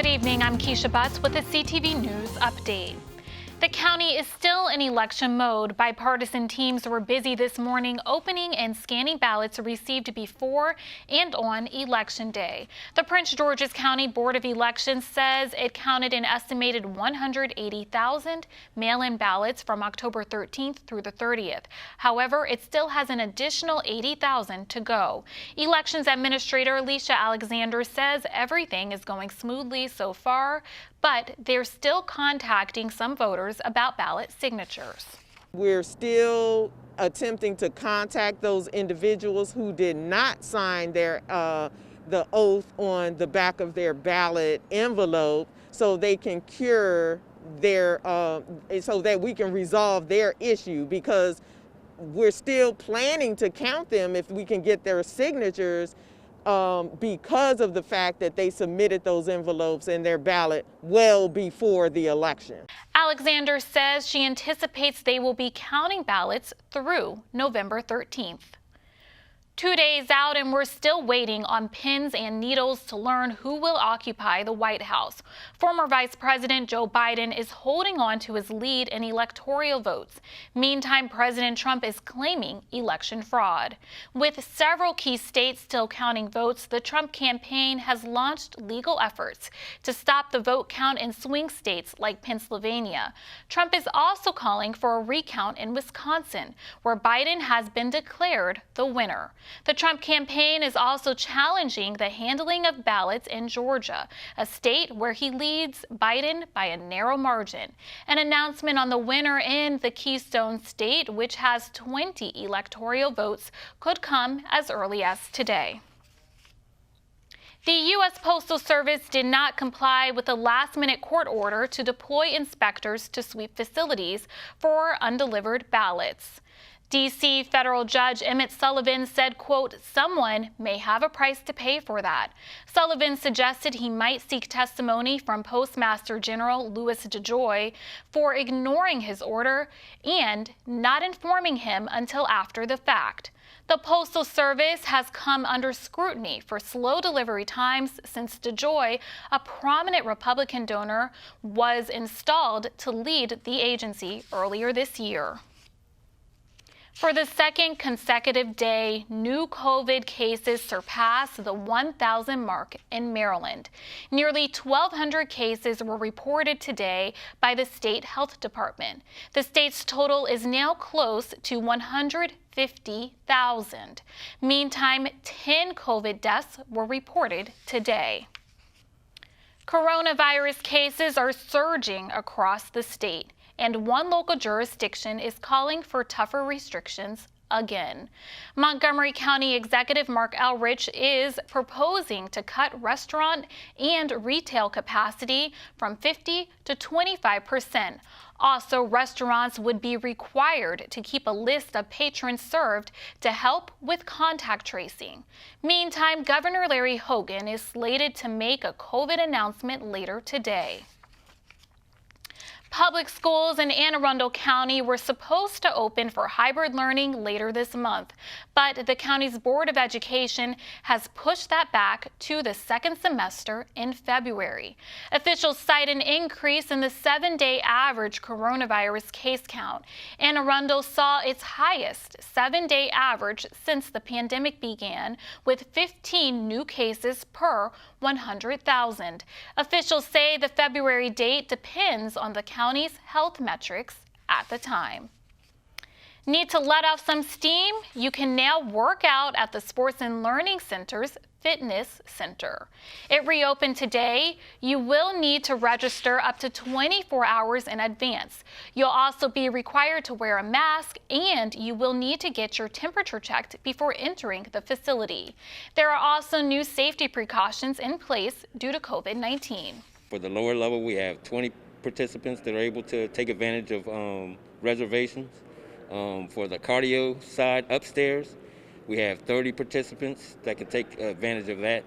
Good evening, I'm Keisha Butts with a CTV News Update. The county is still in election mode. Bipartisan teams were busy this morning opening and scanning ballots received before and on Election Day. The Prince George's County Board of Elections says it counted an estimated 180,000 mail-in ballots from October 13th through the 30th. However, it still has an additional 80,000 to go. Elections Administrator Alicia Alexander says everything is going smoothly so far, but they're still contacting some voters about ballot signatures. We're still attempting to contact those individuals who did not sign the oath on the back of their ballot envelope so they can cure their, so that we can resolve their issue, because we're still planning to count them if we can get their signatures, because of the fact that they submitted those envelopes and their ballot well before the election. Alexander says she anticipates they will be counting ballots through November 13th. 2 days out and we're still waiting on pins and needles to learn who will occupy the White House. Former Vice President Joe Biden is holding on to his lead in electoral votes. Meantime, President Trump is claiming election fraud. With several key states still counting votes, the Trump campaign has launched legal efforts to stop the vote count in swing states like Pennsylvania. Trump is also calling for a recount in Wisconsin, where Biden has been declared the winner. The Trump campaign is also challenging the handling of ballots in Georgia, a state where he leads Biden by a narrow margin. An announcement on the winner in the Keystone State, which has 20 electoral votes, could come as early as today. The U.S. Postal Service did not comply with a last-minute court order to deploy inspectors to sweep facilities for undelivered ballots. D.C. federal judge Emmett Sullivan said, quote, "Someone may have a price to pay for that." Sullivan suggested he might seek testimony from Postmaster General Louis DEJOY for ignoring his order and not informing him until after the fact. The Postal Service has come under scrutiny for slow delivery times since DEJOY, a prominent Republican donor, was installed to lead the agency earlier this year. For the second consecutive day, new COVID cases surpassed the 1,000 mark in Maryland. Nearly 1,200 cases were reported today by the state health department. The state's total is now close to 150,000. Meantime, 10 COVID deaths were reported today. Coronavirus cases are surging across the state, and one local jurisdiction is calling for tougher restrictions again. Montgomery County Executive Mark Elrich is proposing to cut restaurant and retail capacity from 50% to 25%. Also, restaurants would be required to keep a list of patrons served to help with contact tracing. Meantime, Governor Larry Hogan is slated to make a COVID announcement later today. Public schools in Anne Arundel County were supposed to open for hybrid learning later this month, but the county's Board of Education has pushed that back to the second semester in February. Officials cite an increase in the 7-day average coronavirus case count. Anne Arundel saw its highest 7-day average since the pandemic began, with 15 new cases per 100,000. Officials say the February date depends on the county's health metrics at the time. Need to let off some steam? You can now work out at the Sports and Learning Center's Fitness Center. It reopened today. You will need to register up to 24 hours in advance. You'll also be required to wear a mask, and you will need to get your temperature checked before entering the facility. There are also new safety precautions in place due to COVID-19. For the lower level, we have 20 participants that are able to take advantage of reservations. For the cardio side upstairs, we have 30 participants that can take advantage of that.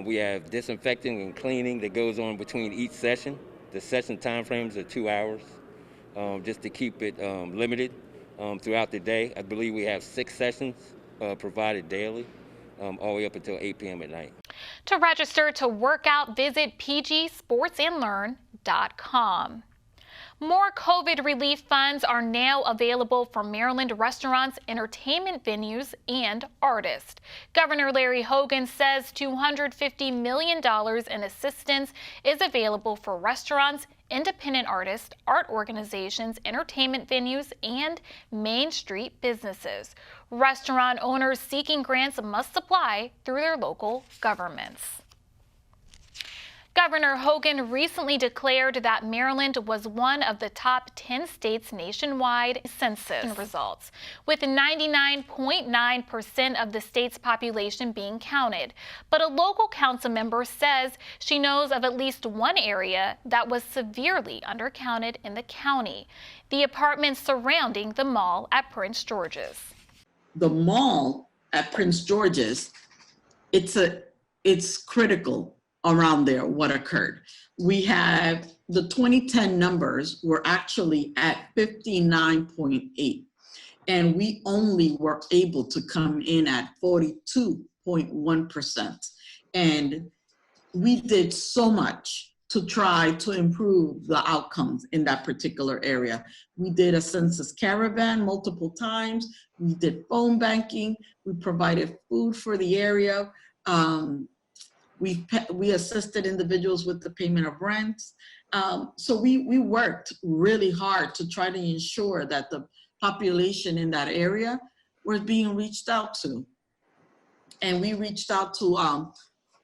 We have disinfecting and cleaning that goes on between each session. The session time frames are 2 hours, just to keep it limited throughout the day. I believe we have 6 sessions provided daily, all the way up until 8 p.m. at night. To register to work out, visit pgsportsandlearn.com. More COVID relief funds are now available for Maryland restaurants, entertainment venues, and artists. Governor Larry Hogan says $250 million in assistance is available for restaurants, independent artists, art organizations, entertainment venues, and Main Street businesses. Restaurant owners seeking grants must apply through their local governments. Governor Hogan recently declared that Maryland was one of the top 10 states nationwide census results, with 99.9% of the state's population being counted. But a local council member says she knows of at least one area that was severely undercounted in the county: the apartments surrounding the mall at Prince George's. The mall at Prince George's, it's critical around there what occurred. We have the 2010 numbers were actually at 59.8, and we only were able to come in at 42.1%. And we did so much to try to improve the outcomes in that particular area. We did a census caravan multiple times. We did phone banking. We provided food for the area. We assisted individuals with the payment of rents. So we worked really hard to try to ensure that the population in that area was being reached out to. And we reached out to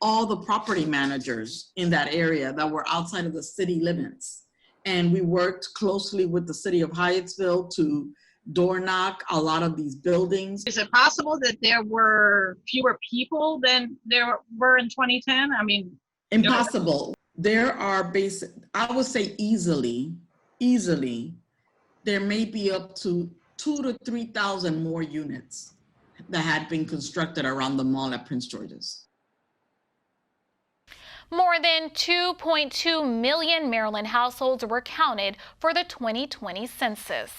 all the property managers in that area that were outside of the city limits. And we worked closely with the city of Hyattsville to door knock a lot of these buildings. Is it possible that there were fewer people than there were in 2010? I mean, impossible. There are I would say easily, there may be up to 2,000 to 3,000 more units that had been constructed around the mall at Prince George's. More than 2.2 million Maryland households were counted for the 2020 census.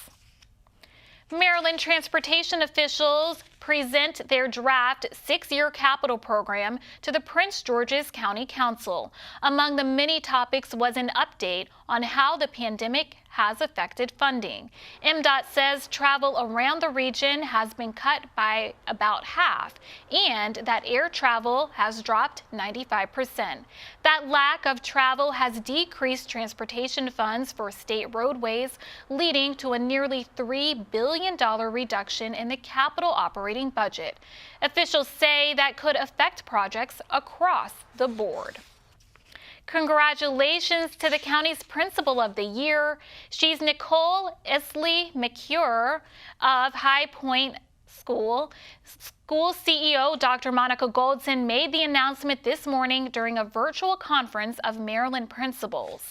Maryland transportation officials present their draft 6-year capital program to the Prince George's County Council. Among the many topics was an update on how the pandemic has affected funding. MDOT says travel around the region has been cut by about half and that air travel has dropped 95%. That lack of travel has decreased transportation funds for state roadways, leading to a nearly $3 billion reduction in the capital operating budget. Officials say that could affect projects across the board. Congratulations to the county's Principal of the Year. She's Nicole Isley McCure of High Point School. School CEO Dr. Monica Goldson made the announcement this morning during a virtual conference of Maryland principals.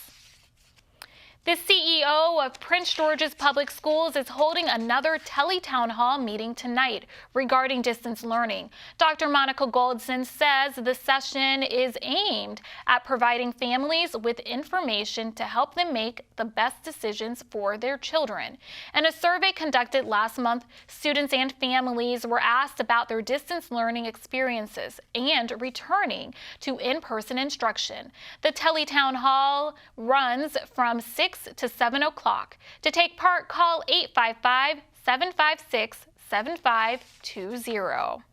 The CEO of Prince George's Public Schools is holding another tele-town hall meeting tonight regarding distance learning. Dr. Monica Goldson says the session is aimed at providing families with information to help them make the best decisions for their children. In a survey conducted last month, students and families were asked about their distance learning experiences and returning to in-person instruction. The tele-town hall runs from 6 to 7 o'clock. To take part, call 855-756-7520.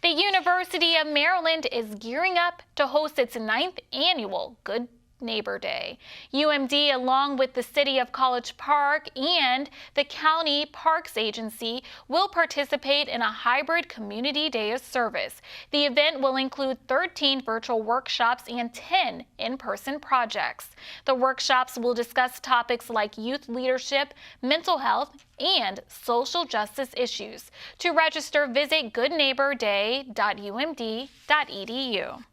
The University of Maryland is gearing up to host its 9th annual Good Neighbor Day. UMD, along with the City of College Park and the County Parks Agency, will participate in a hybrid community day of service. The event will include 13 virtual workshops and 10 in-person projects. The workshops will discuss topics like youth leadership, mental health, and social justice issues. To register, visit goodneighborday.umd.edu.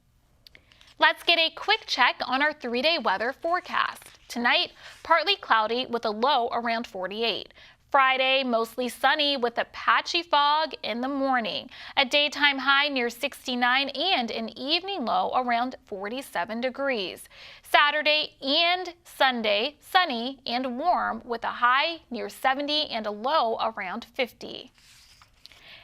Let's get a quick check on our 3-day weather forecast. Tonight, partly cloudy with a low around 48. Friday, mostly sunny with a patchy fog in the morning. A daytime high near 69 and an evening low around 47 degrees. Saturday and Sunday, sunny and warm with a high near 70 and a low around 50.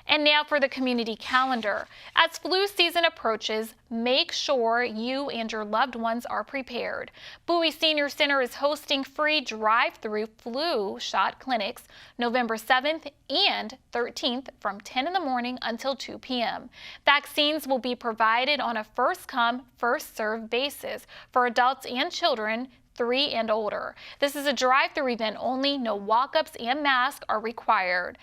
And now for the community calendar. As flu season approaches, make sure you and your loved ones are prepared. Bowie Senior Center is hosting free drive-through flu shot clinics November 7th and 13th from 10 in the morning until 2 p.m. Vaccines will be provided on a first-come, first-served basis for adults and children 3 and older. This is a drive-through event only. No walk-ups and masks are required.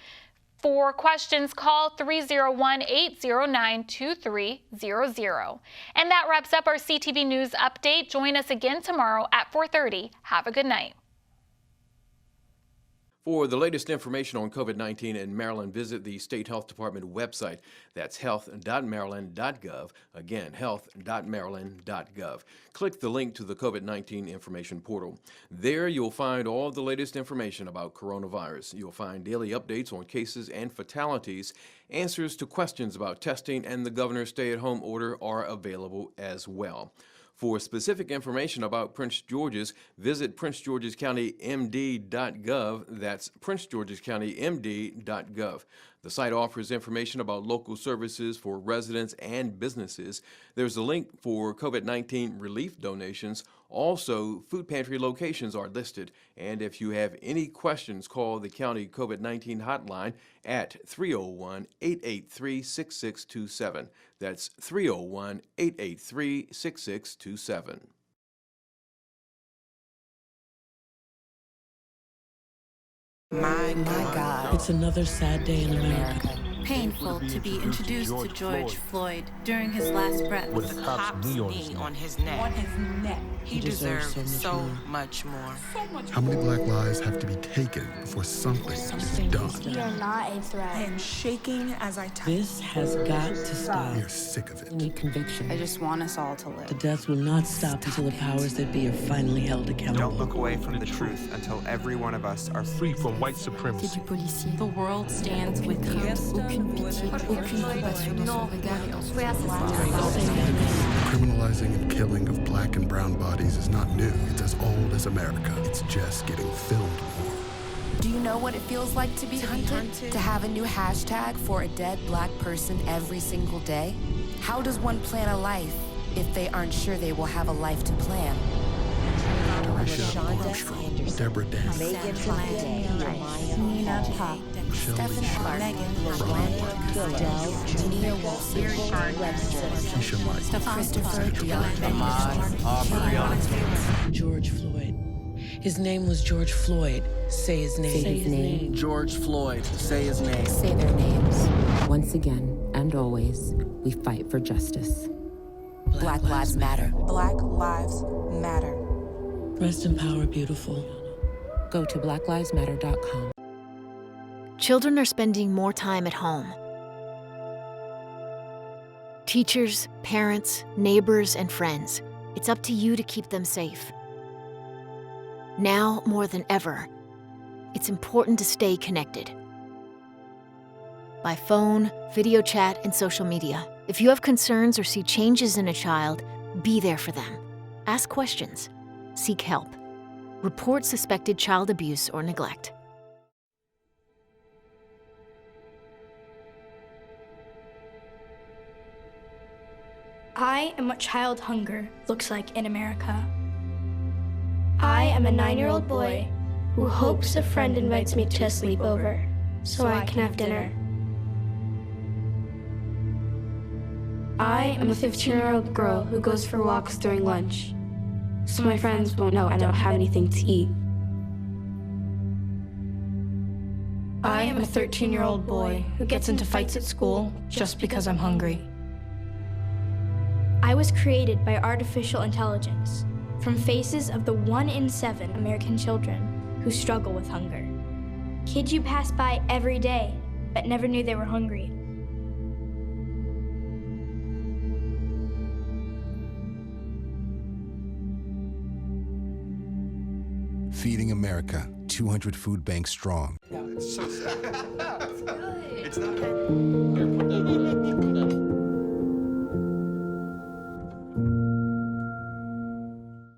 For questions, call 301-809-2300. And that wraps up our CTV News update. Join us again tomorrow at 4:30. Have a good night. For the latest information on COVID-19 in Maryland, visit the State Health Department website. That's health.maryland.gov. Again, health.maryland.gov. Click the link to the COVID-19 information portal. There you'll find all the latest information about coronavirus. You'll find daily updates on cases and fatalities. Answers to questions about testing and the governor's stay-at-home order are available as well. For specific information about Prince George's, visit princegeorgescountymd.gov. That's princegeorgescountymd.gov. The site offers information about local services for residents and businesses. There's a link for COVID-19 relief donations. Also, food pantry locations are listed. And if you have any questions, call the county COVID-19 hotline at 301-883-6627. That's 301-883-6627. My God. It's another sad day in America. Painful to be introduced to George Floyd during his last breath. With a cop's knee on his neck. He deserves so much more. How many black lives have to be taken before something is done? We are not a threat. I am shaking as I type. This has got to stop. We are sick of it. We need conviction. I just want us all to live. The deaths will not stop until the powers that be are finally held accountable. Don't look away from the truth until every one of us are free from white supremacy. The world stands with you. Criminalizing and killing of black and brown bodies is not new. It's as old as America. It's just getting filmed more. Do you know what it feels like to be hunted? To have a new hashtag for a dead black person every single day? How does one plan a life if they aren't sure they will have a life to plan? Tarisha Armstrong, Deborah Dan, Nina Pop, Stephen Clark, Megan, Nia Wilson, Keisha Mike, Christopher George Floyd. His name was George Floyd. Say his name. Say his name. George Floyd. Say his name. Say their names. Once again and always, we fight for justice. Black Lives Matter. Black Lives Matter. Rest in power, beautiful. Go to blacklivesmatter.com. Children are spending more time at home. Teachers, parents, neighbors, and friends, it's up to you to keep them safe. Now more than ever, it's important to stay connected. By phone, video chat, and social media. If you have concerns or see changes in a child, be there for them. Ask questions. Seek help. Report suspected child abuse or neglect. I am what child hunger looks like in America. I am a 9-year-old boy who hopes a friend invites me to a sleepover so I can have dinner. I am a 15-year-old girl who goes for walks during lunch so my friends won't know I don't have anything to eat. I am a 13-year-old boy who gets into fights at school just because I'm hungry. I was created by artificial intelligence from faces of the 1 in 7 American children who struggle with hunger. Kids you pass by every day but never knew they were hungry. Feeding America, 200 food banks strong. It's so sad. It's not.